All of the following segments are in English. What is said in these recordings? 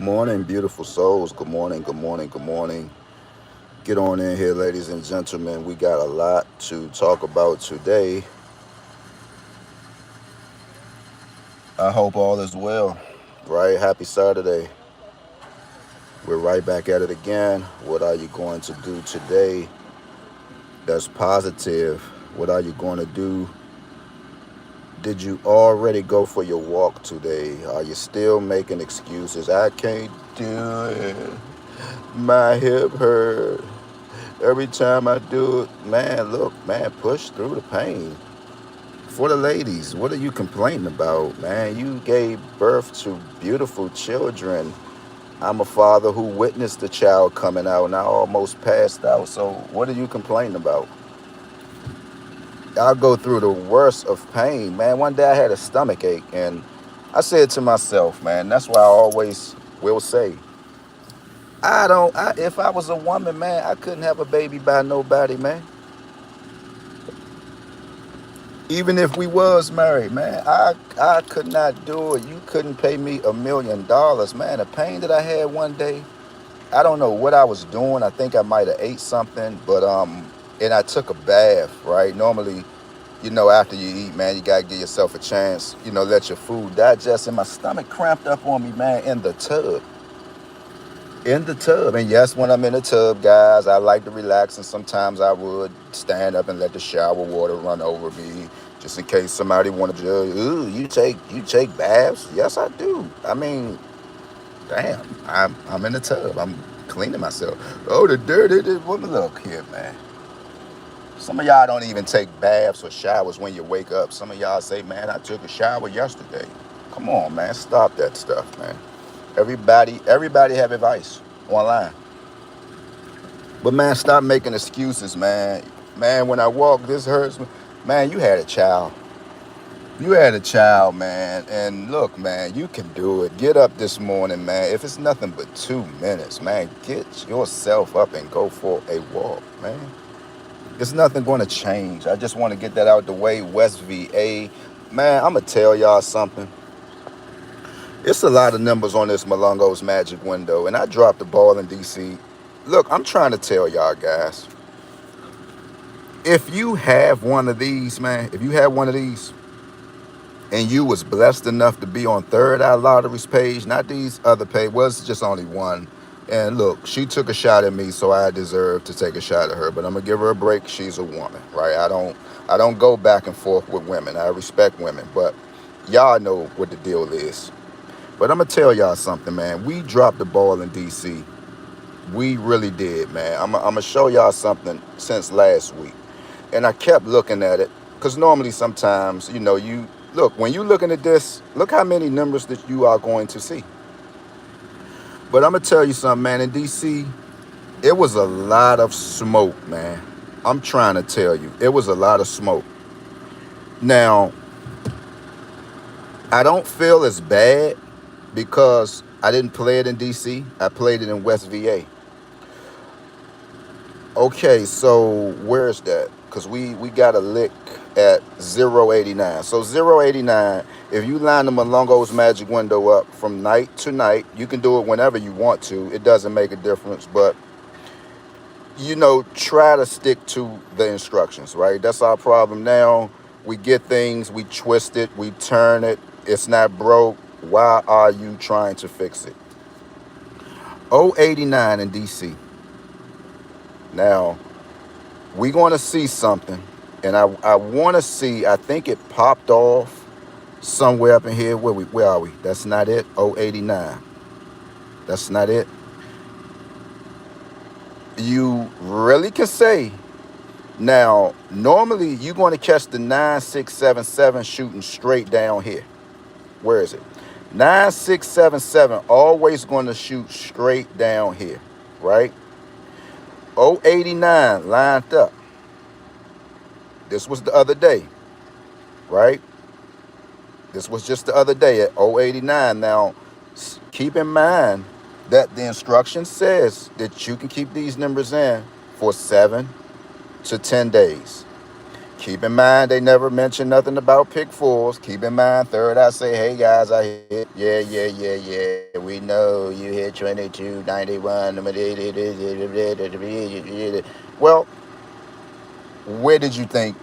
morning, beautiful souls. Good morning, good morning, good morning. Get on in here, ladies and gentlemen. We got a lot to talk about today. I hope all is well. Right? Happy Saturday. We're right back at it again. What are you going to do today that's positive? What are you going to do? Did you already go for your walk today? Are you still making excuses? I can't do it. My hip hurt. Every time I do it, man, look, man, push through the pain. For the ladies, what are you complaining about, man? You gave birth to beautiful children. I'm a father who witnessed the child coming out and I almost passed out. So what are you complaining about? I go through the worst of pain, man. One day I had a stomach ache and I said to myself, man, that's why I always will say, if I was a woman, man, I couldn't have a baby by nobody, man. Even if we was married, man, I could not do it. You couldn't pay me $1 million, man. The pain that I had one day, I don't know what I was doing. I think I might have ate something, but and I took a bath. Right, normally, after you eat, man, you gotta give yourself a chance. Let your food digest. And my stomach cramped up on me, man, in the tub. In the tub. And yes, when I'm in the tub, guys, I like to relax, and sometimes I would stand up and let the shower water run over me, just in case somebody wanted to. Ooh, you take baths? Yes, I do. I mean, damn, I'm in the tub. I'm cleaning myself. Oh, the dirty woman. Look here, man. Some of y'all don't even take baths or showers when you wake up. Some of y'all say, man, I took a shower yesterday. Come on, man, stop that stuff, man. Everybody have advice online. But man, stop making excuses, man. Man, when I walk, this hurts me. Man, you had a child. You had a child, man. And look, man, you can do it. Get up this morning, man. If it's nothing but 2 minutes, man, get yourself up and go for a walk, man. There's nothing going to change. I just want to get that out the way. West VA. Man, I'm going to tell y'all something. It's a lot of numbers on this Malongo's Magic Window, and I dropped the ball in DC. Look, I'm trying to tell y'all guys, if you have one of these, man, if you have one of these, and you was blessed enough to be on Third Eye Lottery's page, not these other page, was just only one. And look, she took a shot at me, so I deserve to take a shot at her. But I'm gonna give her a break. She's a woman, right? I don't go back and forth with women. I respect women, but y'all know what the deal is. But I'm gonna tell y'all something, man. We dropped the ball in DC. We really did, man. I'm gonna show y'all something since last week. And I kept looking at it because normally sometimes, you look, when you looking at this, look how many numbers that you are going to see. But I'm going to tell you something, man. In DC, it was a lot of smoke, man. I'm trying to tell you, it was a lot of smoke. Now, I don't feel as bad because I didn't play it in DC. I played it in West VA. Okay, so where's that? Because we got a lick at 089. So 089, if you line the Malongo's Magic Window up from night to night, you can do it whenever you want to. It doesn't make a difference, but try to stick to the instructions, right? That's our problem now. We get things, we twist it, we turn it. It's not broke. Why are you trying to fix it? 089 in DC. Now, we're going to see something, and I want to see, I think it popped off somewhere up in here. Where are we? That's not it. 089. That's not it. You really can say, now, normally you're going to catch the 9677 shooting straight down here. Where is it? 9677 always going to shoot straight down here, right? 089 lined up. This was the other day, right? This was just the other day at 089. Now, keep in mind that the instruction says that you can keep these numbers in for 7 to 10 days. Keep in mind, they never mention nothing about pick fours. Keep in mind, third, I say, hey guys, I hit. Yeah, yeah, yeah, yeah. We know you hit 22, 91. Well, where did you think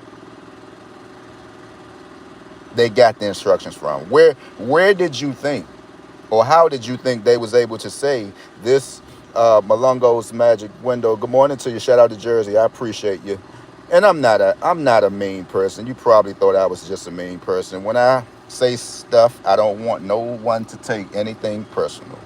they got the instructions from? Where did you think, or how did you think they was able to say this Malongo's Magic Window? Good morning to you. Shout out to Jersey. I appreciate you. And I'm not a mean person. You probably thought I was just a mean person. When I say stuff, I don't want no one to take anything personal.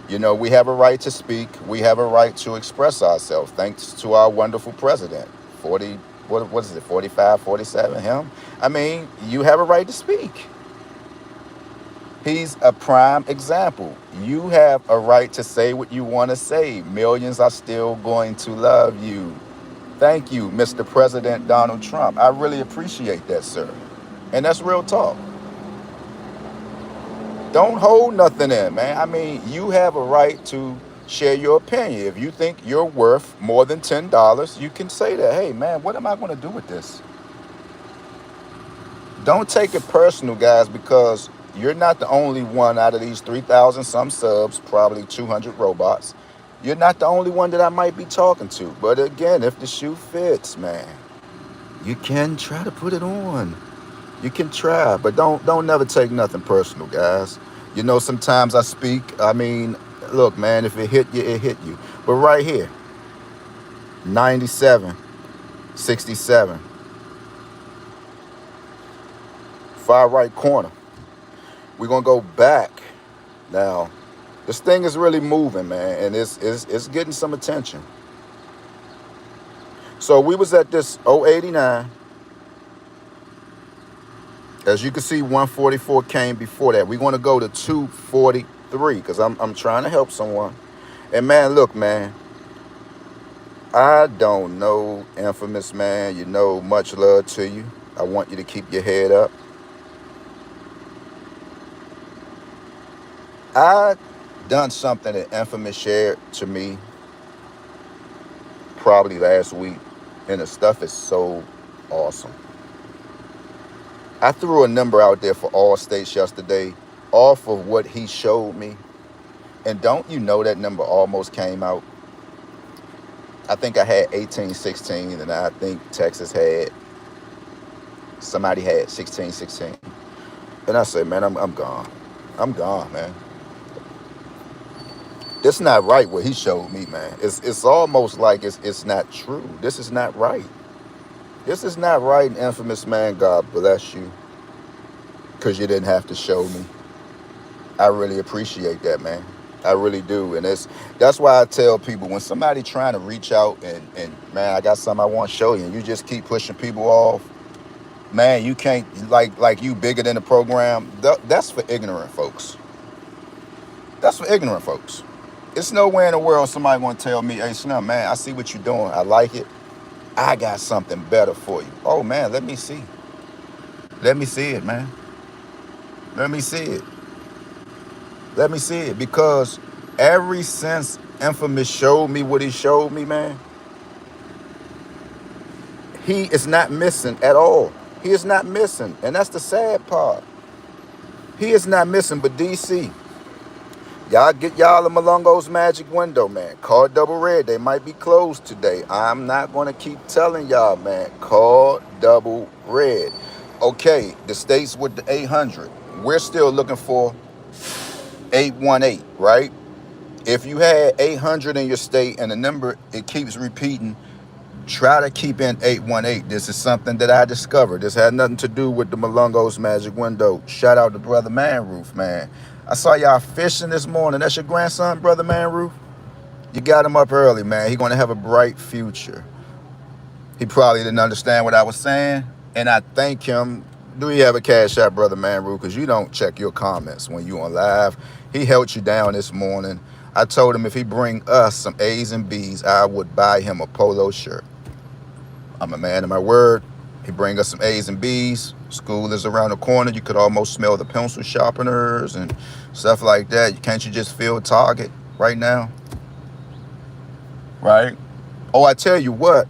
You know, we have a right to speak. We have a right to express ourselves. Thanks to our wonderful president. 40, what is it, 45, 47, him? I mean, you have a right to speak. He's a prime example. You have a right to say what you want to say. Millions are still going to love you. Thank you, Mr. President Donald Trump. I really appreciate that, sir. And that's real talk. Don't hold nothing in, man. I mean, you have a right to share your opinion. If you think you're worth more than $10, you can say that. Hey, man, what am I going to do with this? Don't take it personal, guys, because you're not the only one out of these 3,000 some subs, probably 200 robots. You're not the only one that I might be talking to. But again, if the shoe fits, man, you can try to put it on. You can try, but don't never take nothing personal, guys. You know, sometimes I speak. I mean, look, man, if it hit you, it hit you. But right here, 97, 67, far right corner. We're gonna go back now. This thing is really moving, man, and it's getting some attention. So we was at this 089. As you can see, 144 came before that. We're gonna go to 243 because I'm trying to help someone. And man, look, man, I don't know, infamous man. You know, much love to you. I want you to keep your head up. I done something that infamous shared to me probably last week, and the stuff is so awesome. I threw a number out there for all states yesterday off of what he showed me. And don't you know that number almost came out? I think I had 1816, and I think Texas had, somebody had 1616. And I said, man, I'm gone. I'm gone, man. This not right what he showed me, man. It's almost like it's not true. This is not right. This is not right, infamous man. God bless you, because you didn't have to show me. I really appreciate that, man. I really do. And that's why I tell people, when somebody trying to reach out and man, I got something I want to show you, and you just keep pushing people off, man, you can't, like you bigger than the program. That's for ignorant folks. That's for ignorant folks. It's nowhere in the world somebody want to tell me, hey, Slim, man, I see what you're doing. I like it. I got something better for you. Oh, man, let me see. Let me see it, man. Let me see it. Let me see it. Because ever since Infamous showed me what he showed me, man, he is not missing at all. He is not missing. And that's the sad part. He is not missing. But DC, y'all get y'all a Malongo's Magic Window, man. Call Double Red. They might be closed today. I'm not going to keep telling y'all, man. Call Double Red. Okay, the states with the 800. We're still looking for 818, right? If you had 800 in your state and the number, it keeps repeating, try to keep in 818. This is something that I discovered. This had nothing to do with the Malongo's Magic Window. Shout out to Brother Manroof, man. I saw y'all fishing this morning. That's your grandson, Brother Manroof? You got him up early, man. He's going to have a bright future. He probably didn't understand what I was saying, and I thank him. Do you have a cash app, Brother Manroof? Because you don't check your comments when you on live. He held you down this morning. I told him if he bring us some A's and B's, I would buy him a polo shirt. I'm a man of my word. He bring us some A's and B's. School is around the corner. You could almost smell the pencil sharpeners and stuff like that. Can't you just feel Target right now? Right? Oh, I tell you what.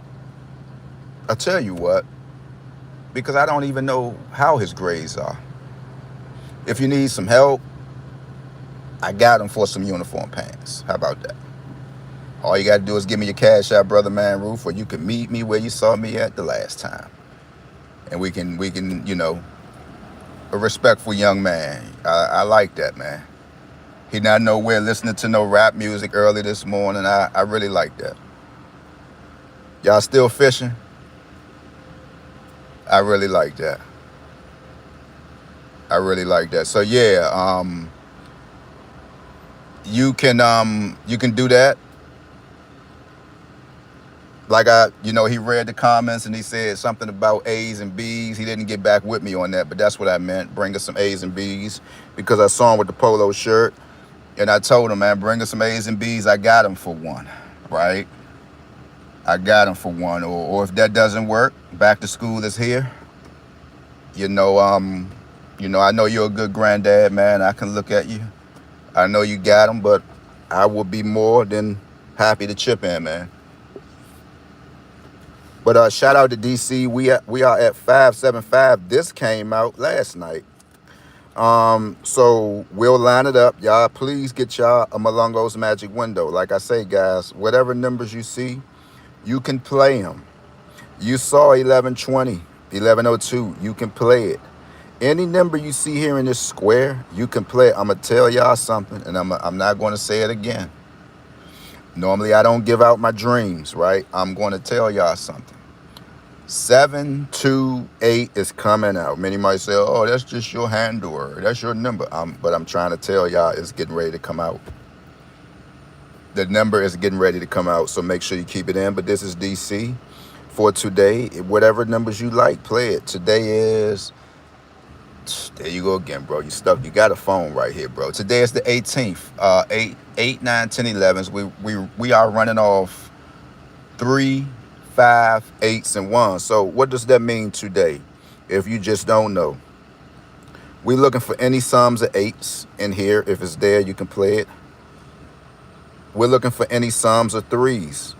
because I don't even know how his grades are. If you need some help, I got him for some uniform pants. How about that? All you got to do is give me your cash out, brother man Roof, or you can meet me where you saw me at the last time, and we can a respectful young man. I like that, man. He not nowhere listening to no rap music early this morning. I really like that. Y'all still fishing? I really like that. I really like that. So yeah, you can do that. Like he read the comments and he said something about A's and B's. He didn't get back with me on that, but that's what I meant. Bring us some A's and B's because I saw him with the polo shirt, and I told him, man, bring us some A's and B's. I got him for one, right? I got him for one. Or if that doesn't work, back to school is here. You know, I know you're a good granddad, man. I can look at you. I know you got them, but I will be more than happy to chip in, man. But shout out to DC. We are at 575. This came out last night. So we'll line it up. Y'all please get y'all a Malongo's Magic Window. Like I say, guys, whatever numbers you see, you can play them. You saw 1120, 1102, you can play it. Any number you see here in this square, you can play it. I'm going to tell y'all something, and I'm not going to say it again. Normally, I don't give out my dreams, right? I'm going to tell y'all something. 728 is coming out. Many might say, oh, that's just your handle. That's your number. But I'm trying to tell y'all it's getting ready to come out. The number is getting ready to come out, so make sure you keep it in. But this is DC for today. Whatever numbers you like, play it. Today is... There you go again, bro. You stuck. You got a phone right here, bro. Today is the 18th. 8, 9, 10, 11s. We are running off 3, 5, 8s, and 1. So what does that mean today? If you just don't know, we're looking for any sums of 8s in here. If it's there, you can play it. We're looking for any sums of 3s.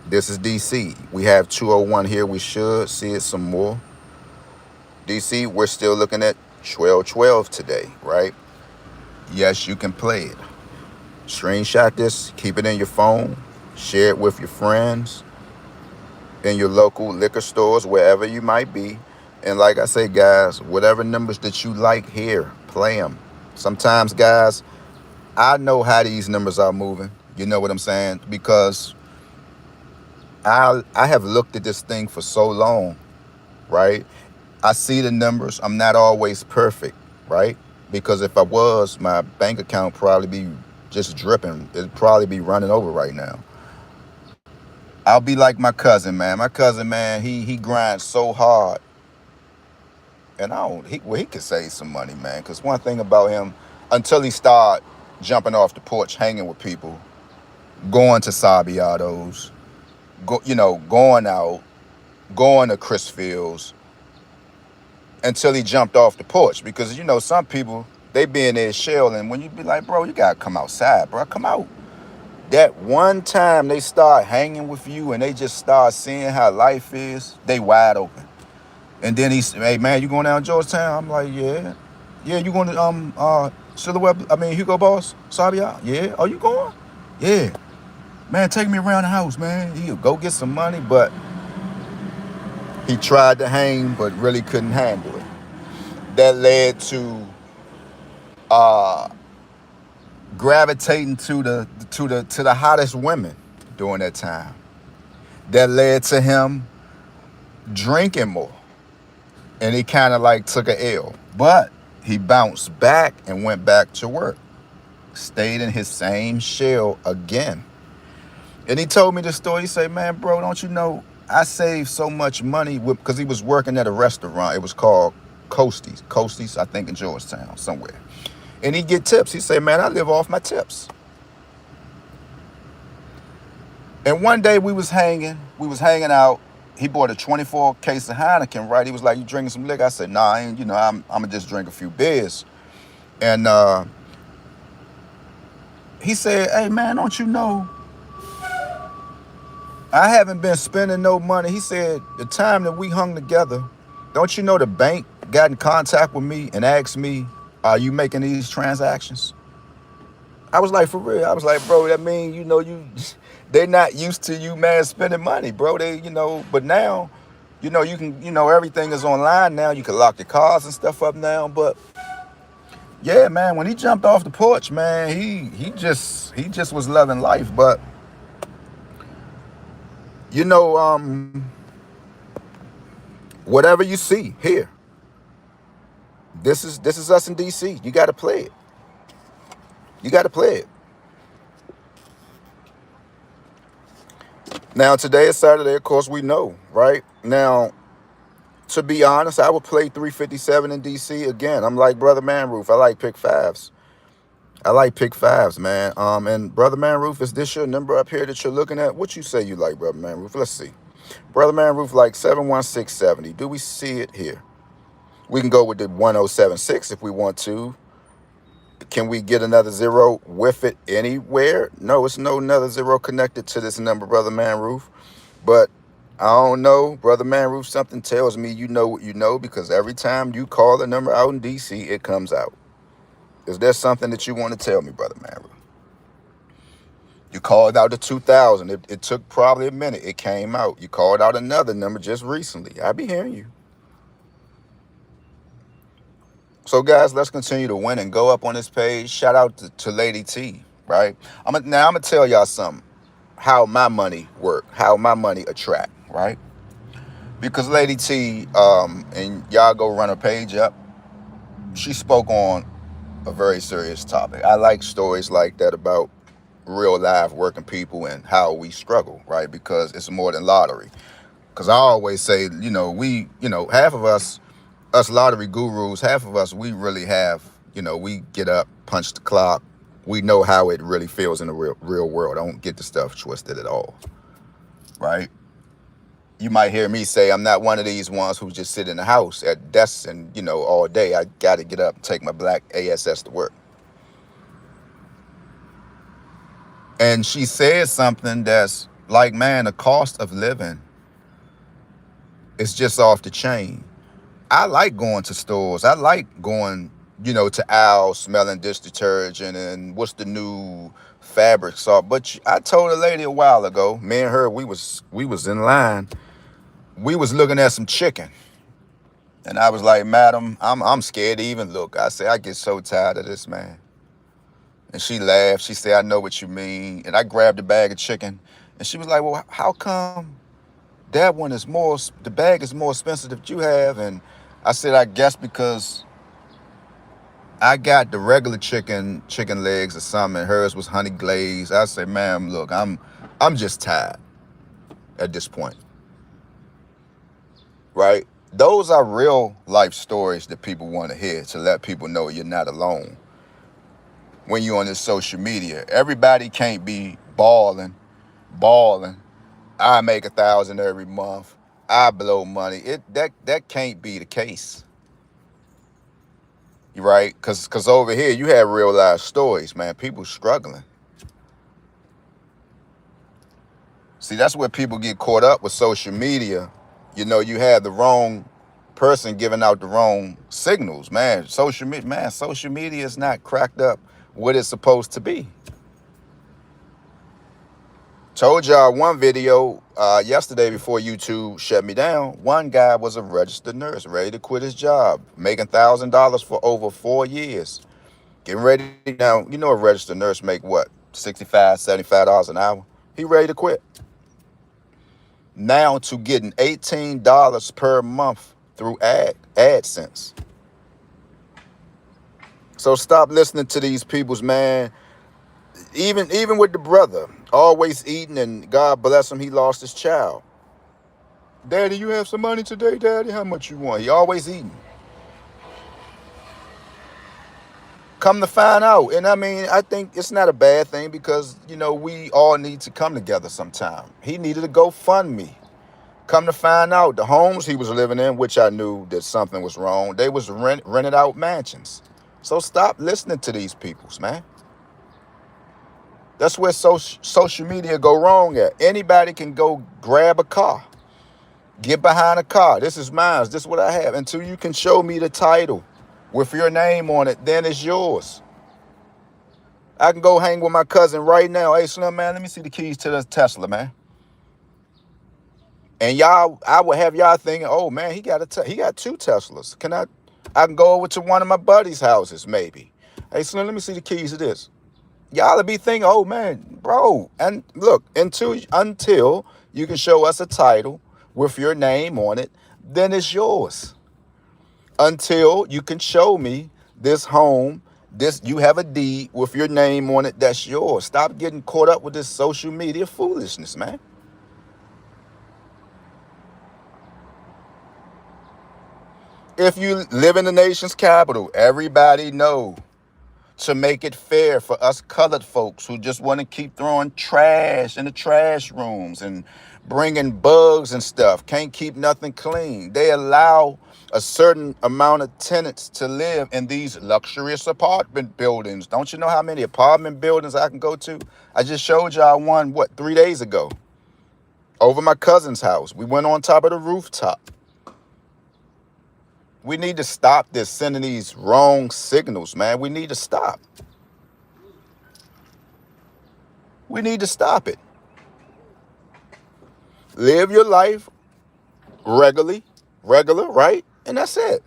This is DC. We have 201 here. We should see it some more. DC, we're still looking at 1212 today, right? Yes, you can play it. Screenshot this, keep it in your phone, share it with your friends, in your local liquor stores, wherever you might be. And like I say, guys, whatever numbers that you like here, play them. Sometimes, guys, I know how these numbers are moving. You know what I'm saying? Because I have looked at this thing for so long, right? I see the numbers. I'm not always perfect, right? Because if I was, my bank account probably be just dripping. It'd probably be running over right now. I'll be like my cousin, man. My cousin, man, he grinds so hard. And he could save some money, man. Because one thing about him, until he start jumping off the porch, hanging with people, going to Sabiados, going out, going to Chris Fields, until he jumped off the porch. Because, some people, they be in their shell, and when you be like, bro, you got to come outside, bro, come out. That one time they start hanging with you and they just start seeing how life is, they wide open. And then he's, hey, man, you going down Georgetown? I'm like, yeah. Yeah, you going to Hugo Boss? Sabia? Yeah. Oh, you going? Yeah. Man, take me around the house, man. He'll go get some money, but he tried to hang, but really couldn't handle it. That led to gravitating to the hottest women during that time. That led to him drinking more, and he kind of like took a L. But he bounced back and went back to work, stayed in his same shell again. And he told me the story. He said, man, bro, don't you know, I saved so much money because he was working at a restaurant. It was called Coasties, I think in Georgetown somewhere. And he'd get tips. He'd say, man, I live off my tips. And one day we was hanging out. He bought a 24 case of Heineken, right? He was like, you drinking some liquor? I said, nah, I ain't, I'm going to just drink a few beers. And he said, hey, man, don't you know, I haven't been spending no money. He said, the time that we hung together, Don't you know the bank got in contact with me and asked me, are you making these transactions? I was like, for real. I was like, bro, that mean, they're not used to you, man, spending money, bro. But now, you can, everything is online now. You can lock your cars and stuff up now. But yeah, man, when he jumped off the porch, man, he just was loving life. But you know, whatever you see here, this is us in DC. You got to play it. You got to play it. Now today is Saturday, of course we know, right? Now, to be honest, I would play 357 in DC again. I'm like Brother Manroof. I like pick fives. I like pick fives, man. And Brother Manroof, is this your number up here that you're looking at? What you say you like, Brother Manroof? Let's see. Brother Manroof like 71670. Do we see it here? We can go with the 1076 if we want to. Can we get another zero with it anywhere? No, it's no another zero connected to this number, Brother Manroof. But I don't know, Brother Manroof, something tells me you know what you know, because every time you call the number out in DC, it comes out. Is there something that you want to tell me, Brother Manroof? You called out the 2000. It took probably a minute. It came out. You called out another number just recently. I be hearing you. So, guys, let's continue to win and go up on this page. Shout out to Lady T, right? Now I'm going to tell y'all something, how my money work, how my money attract, right? Because Lady T, and y'all go run her page up, she spoke on a very serious topic. I like stories like that about real live working people and how we struggle, right? Because it's more than lottery. Because I always say, half of us lottery gurus, half of us, we really have, we get up, punch the clock. We know how it really feels in the real world. I don't get the stuff twisted at all, right? You might hear me say I'm not one of these ones who just sit in the house at desks and, all day. I got to get up and take my black ASS to work. And she said something that's like, man, the cost of living is just off the chain. I like going to stores. I like going, to aisles, smelling dish detergent and what's the new fabric salt. But I told a lady a while ago, me and her, we was in line. We was looking at some chicken. And I was like, madam, I'm scared to even look. I said, I get so tired of this, man. And she laughed. She said, I know what you mean. And I grabbed a bag of chicken. And she was like, well, how come the bag is more expensive than you have? And I said, I guess because I got the regular chicken legs or something, and hers was honey glazed. I said, ma'am, look, I'm just tired at this point. Right? Those are real life stories that people want to hear, to let people know you're not alone. When you're on this social media, everybody can't be balling. I make 1,000 every month. I blow money. That can't be the case. Right? Because over here, you have real life stories, man. People struggling. See, that's where people get caught up with social media. You have the wrong person giving out the wrong signals, man. Social media is not cracked up what it's supposed to be. Told y'all one video yesterday before YouTube shut me down. One guy was a registered nurse, ready to quit his job, making $1,000 for over 4 years. Getting ready now, a registered nurse make what? $65, $75 an hour. He ready to quit. Now to getting $18 per month through AdSense. So stop listening to these people's, man. Even with the brother, always eating, and God bless him, he lost his child. Daddy, you have some money today, Daddy? How much you want? He always eating. Come to find out. And I think it's not a bad thing, because, we all need to come together sometime. He needed a GoFundMe. Come to find out, the homes he was living in, which I knew that something was wrong, they was rented out mansions. So stop listening to these peoples, man. That's where social media go wrong at. Anybody can go grab a car. Get behind a car. This is mine. This is what I have. Until you can show me the title with your name on it, then it's yours. I can go hang with my cousin right now. Hey, Slim, man, let me see the keys to the Tesla, man. And y'all, I would have y'all thinking, oh man, he got he got two Teslas. I can go over to one of my buddies' houses, maybe. Hey, Slim, let me see the keys to this. Y'all will be thinking, oh man, bro. And look, until you can show us a title with your name on it, then it's yours. Until you can show me this home, you have a deed with your name on it, that's yours. Stop getting caught up with this social media foolishness, man. If you live in the nation's capital, everybody know to make it fair for us colored folks who just want to keep throwing trash in the trash rooms and bringing bugs and stuff, can't keep nothing clean. They allow a certain amount of tenants to live in these luxurious apartment buildings. Don't you know how many apartment buildings I can go to? I just showed y'all one, 3 days ago? Over my cousin's house. We went on top of the rooftop. We need to stop this sending these wrong signals, man. We need to stop. We need to stop it. Live your life regular, right? And that's it.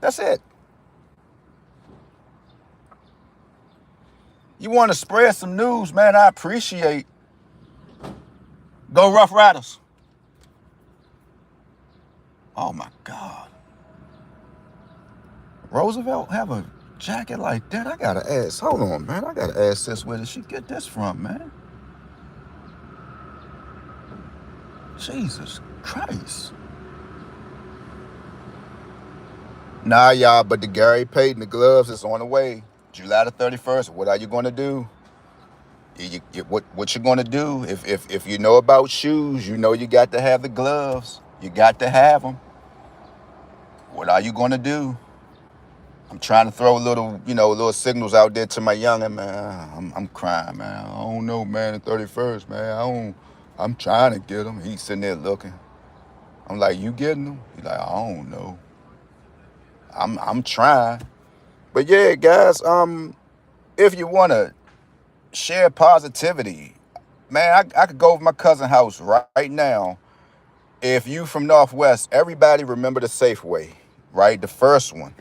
That's it. You want to spread some news, man, I appreciate. Go Rough Riders. Oh my God. Roosevelt have a jacket like that? I gotta ask. Hold on, man. I gotta ask sis, where did she get this from, man? Jesus Christ. Nah, y'all, but the Gary Payton, the gloves is on the way. July the 31st. What are you gonna do? What you gonna do? If you know about shoes, you know you got to have the gloves. You got to have them. What are you gonna do? I'm trying to throw little signals out there to my youngin', man. I'm crying, man. I don't know, man. The 31st, man. I'm trying to get him. He's sitting there looking. I'm like, you getting him? He's like, I don't know. I'm trying. But yeah, guys, if you wanna share positivity, man, I could go over my cousin's house right now. If you from Northwest, everybody remember the Safeway, right? The first one.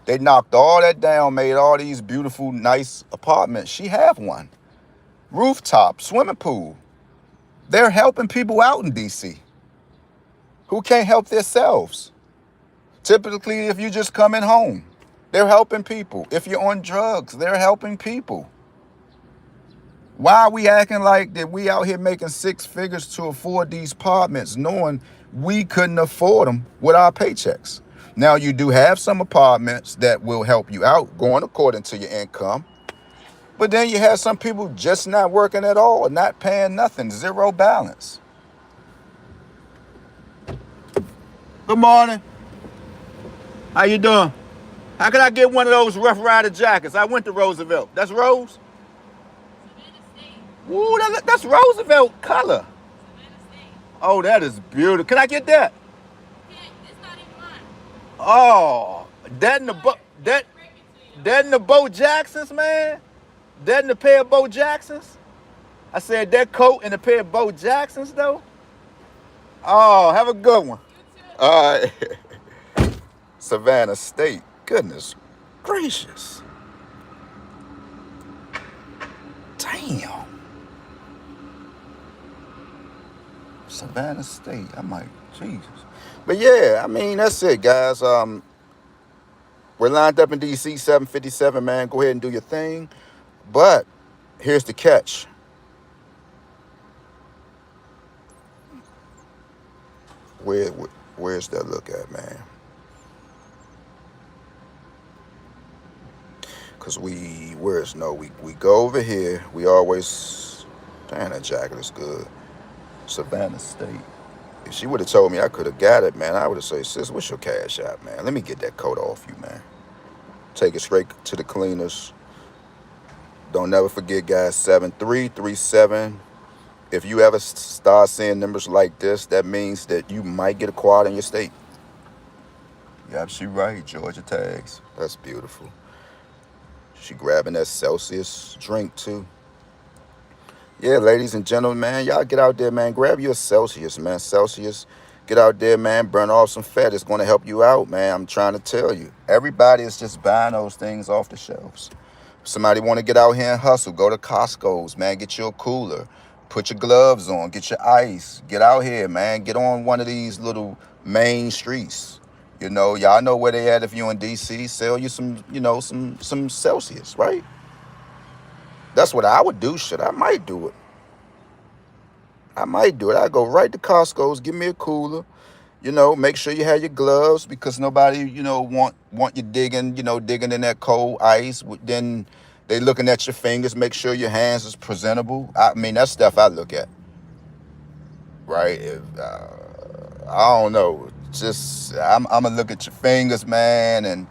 They knocked all that down, made all these beautiful, nice apartments. She have one. Rooftop, swimming pool. They're helping people out in DC who can't help themselves. Typically, if you just coming home, they're helping people. If you're on drugs, they're helping people. Why are we acting like that we out here making six figures to afford these apartments, knowing we couldn't afford them with our paychecks? Now, you do have some apartments that will help you out, going according to your income. But then you have some people just not working at all, not paying nothing, zero balance. Good morning. How you doing? How can I get one of those Rough Rider jackets? I went to Roosevelt. That's Rose? Ooh, that's Roosevelt color. Oh, that is beautiful. Can I get that? Oh, that and the Bo Jacksons, man. That and the pair of Bo Jacksons. I said that coat and a pair of Bo Jacksons, though. Oh, have a good one. All right. Savannah State. Goodness gracious. Damn. Savannah State. I'm like, Jesus. But yeah, I mean, that's it, guys. We're lined up in DC 757, man. Go ahead and do your thing. But here's the catch. Where's that look at, man? Cause we go over here. We always, damn, that jacket is good. Savannah State. If she would have told me I could have got it, man, I would have said, sis, what's your cash out, man? Let me get that coat off you, man. Take it straight to the cleaners. Don't never forget, guys, 7337 If you ever start seeing numbers like this, that means that you might get a quad in your state. Yep, she right. Georgia tags. That's beautiful. She grabbing that Celsius drink too. Yeah, ladies and gentlemen, man, y'all get out there, man. Grab your Celsius, man. Celsius. Get out there, man. Burn off some fat. It's going to help you out, man. I'm trying to tell you. Everybody is just buying those things off the shelves. Somebody want to get out here and hustle. Go to Costco's, man. Get you a cooler. Put your gloves on. Get your ice. Get out here, man. Get on one of these little main streets. You know, y'all know where they at if you in DC. Sell you some, some Celsius, right? That's what I would do. Shit, I might do it. I might do it. I go right to Costco's, give me a cooler. Make sure you have your gloves because nobody, want you digging, digging in that cold ice. Then they looking at your fingers. Make sure your hands is presentable. I mean, that's stuff I look at, right? I don't know. Just I'm gonna look at your fingers, man. And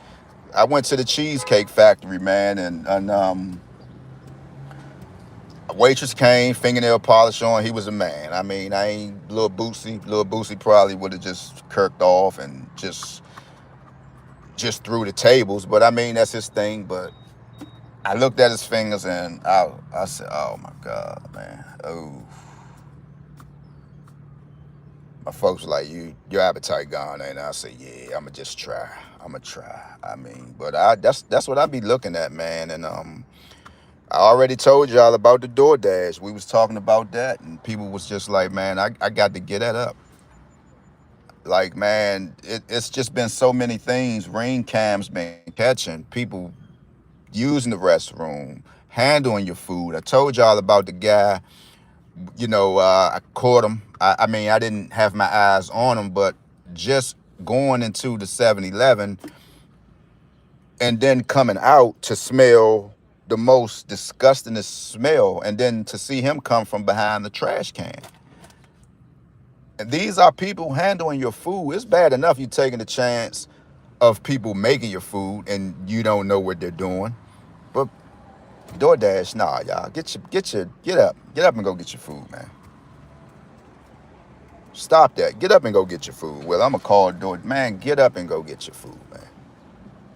I went to the Cheesecake Factory, man, and a waitress came, fingernail polish on. He was a man. I mean, I ain't little Boosie. Little Boosie probably would have just kirked off and just threw the tables. But I mean, that's his thing. But I looked at his fingers and I said, "Oh my God, man! Oh." My folks were like, your appetite gone, and I said, "Yeah, I'ma just try. I'ma try." I mean, but that's what I be looking at, man. And I already told y'all about the DoorDash. We was talking about that, and people was just like, man, I got to get that up. Like, man, it's just been so many things. Ring cams been catching people using the restroom, handling your food. I told y'all about the guy. I caught him. I mean, I didn't have my eyes on him, but just going into the 7-Eleven and then coming out to smell the most disgustingest smell, and then to see him come from behind the trash can. And these are people handling your food. It's bad enough you taking the chance of people making your food and you don't know what they're doing. But DoorDash, nah, y'all. Get up and go get your food, man. Stop that. Get up and go get your food. Well, I'm gonna call DoorDash. Man, get up and go get your food, man.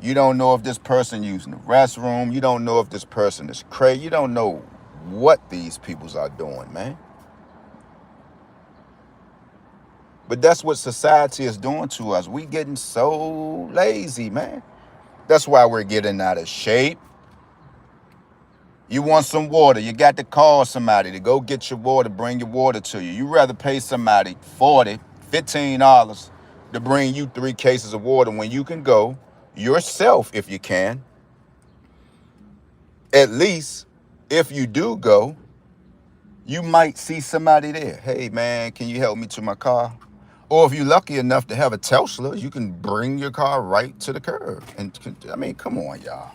You don't know if this person using the restroom. You don't know if this person is crazy. You don't know what these peoples are doing, man. But that's what society is doing to us. We getting so lazy, man. That's why we're getting out of shape. You want some water, you got to call somebody to go get your water, bring your water to you. You rather pay somebody $40, $15 to bring you 3 cases of water when you can go yourself if you can. At least if you do go, you might see somebody there. Hey man, can you help me to my car? Or if you're lucky enough to have a Tesla, you can bring your car right to the curb. And I mean, come on, y'all.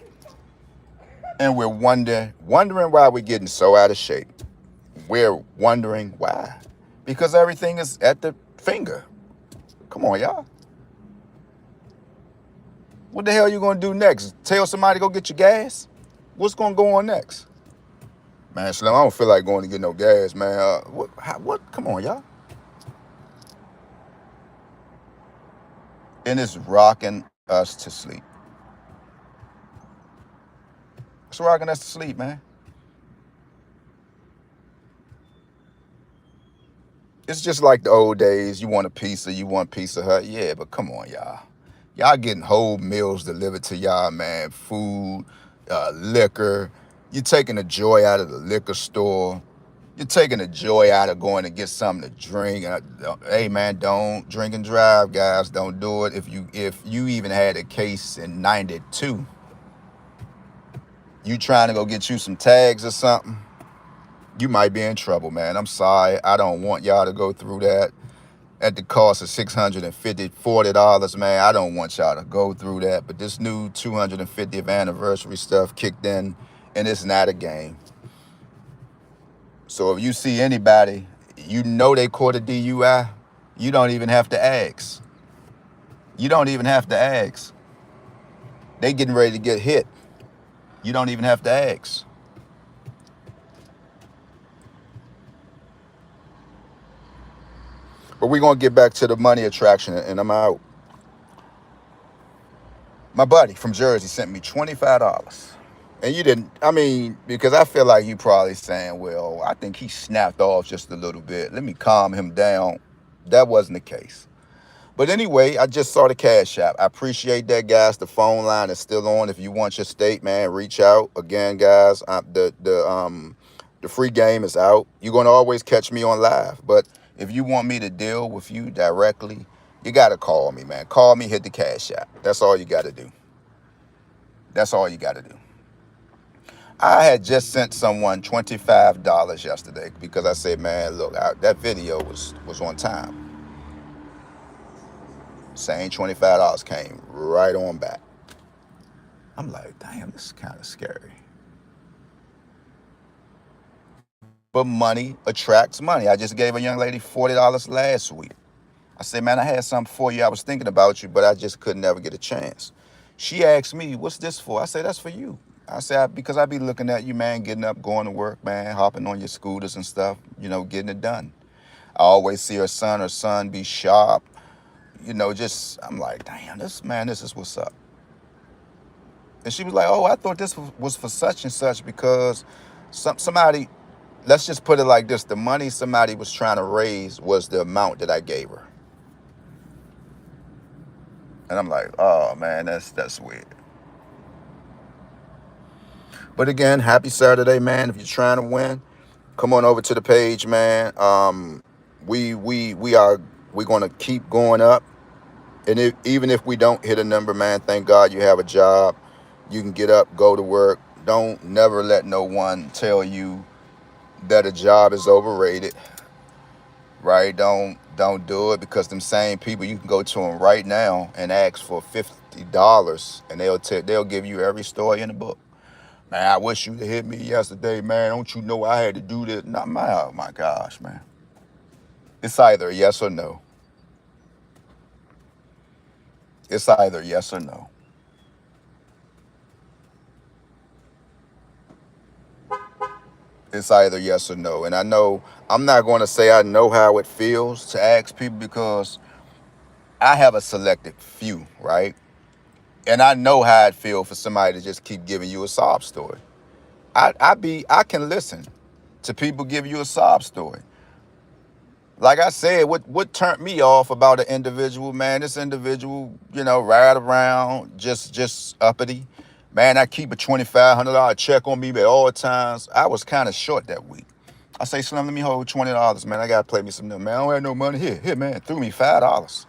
And we're wondering why we're getting so out of shape. We're wondering why. Because everything is at the finger. Come on, y'all. What the hell are you going to do next? Tell somebody to go get your gas? What's going to go on next? Man, Slim, I don't feel like going to get no gas, man. What? Come on, y'all. And it's rocking us to sleep. It's rocking us to sleep, man. It's just like the old days. You want a pizza, you want Pizza Hut. Yeah, but come on, y'all. Y'all getting whole meals delivered to y'all, man. Food, liquor. You're taking the joy out of the liquor store. You're taking the joy out of going to get something to drink. Hey, man, don't drink and drive, guys. Don't do it. If you even had a case in '92, you trying to go get you some tags or something, you might be in trouble, man. I'm sorry. I don't want y'all to go through that at the cost of $650, $40, man. I don't want y'all to go through that. But this new 250th anniversary stuff kicked in, and it's not a game. So if you see anybody, you know they caught a DUI, you don't even have to ask. You don't even have to ask. They getting ready to get hit. You don't even have to ask. But we're gonna get back to the money attraction, and I'm out. My buddy from Jersey sent me $25. And you didn't, I mean, because I feel like you probably saying, well, I think he snapped off just a little bit. Let me calm him down. That wasn't the case. But anyway, I just saw the Cash App. I appreciate that, guys. The phone line is still on. If you want your state, man, reach out. Again, guys, the free game is out. You're gonna always catch me on live. But if you want me to deal with you directly, you gotta call me, man. Call me, hit the Cash App. That's all you gotta do. That's all you gotta do. I had just sent someone $25 yesterday because I said, man, look, that video was on time. Same $25 came right on back. I'm like, damn, this is kind of scary. But money attracts money. I just gave a young lady $40 last week. I said, man, I had something for you. I was thinking about you, but I just could never get a chance. She asked me, what's this for? I said, that's for you. I said, because I be looking at you, man, getting up, going to work, man, hopping on your scooters and stuff, getting it done. I always see her son be sharp, just, I'm like, damn, this is what's up. And she was like, oh, I thought this was for such and such because somebody, let's just put it like this. The money somebody was trying to raise was the amount that I gave her. And I'm like, oh, man, that's weird. But again, happy Saturday, man. If you're trying to win, come on over to the page, man. We're gonna keep going up. And even if we don't hit a number, man, thank God you have a job. You can get up, go to work. Don't never let no one tell you that a job is overrated, right? Don't do it, because them same people, you can go to them right now and ask for $50 and they'll give you every story in the book. Man, I wish you'd hit me yesterday, man. Don't you know I had to do this? Not my, oh my gosh, man. It's either yes or no. It's either yes or no. It's either yes or no. And I know I'm not going to say I know how it feels to ask people, because I have a selected few, right? And I know how it feels for somebody to just keep giving you a sob story. I can listen to people give you a sob story. Like I said, what turned me off about an individual, man, this individual, right around, just uppity. Man, I keep a $2,500 check on me at all times. I was kind of short that week. I say, Slim, let me hold $20, man. I got to play me some new, man. I don't have no money. Here, man. Threw me $5.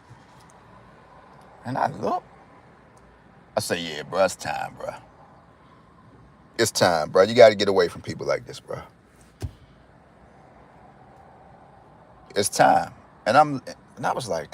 And I look. I say, yeah, bro, it's time, bro. It's time, bro. You got to get away from people like this, bro. It's time. And I was like,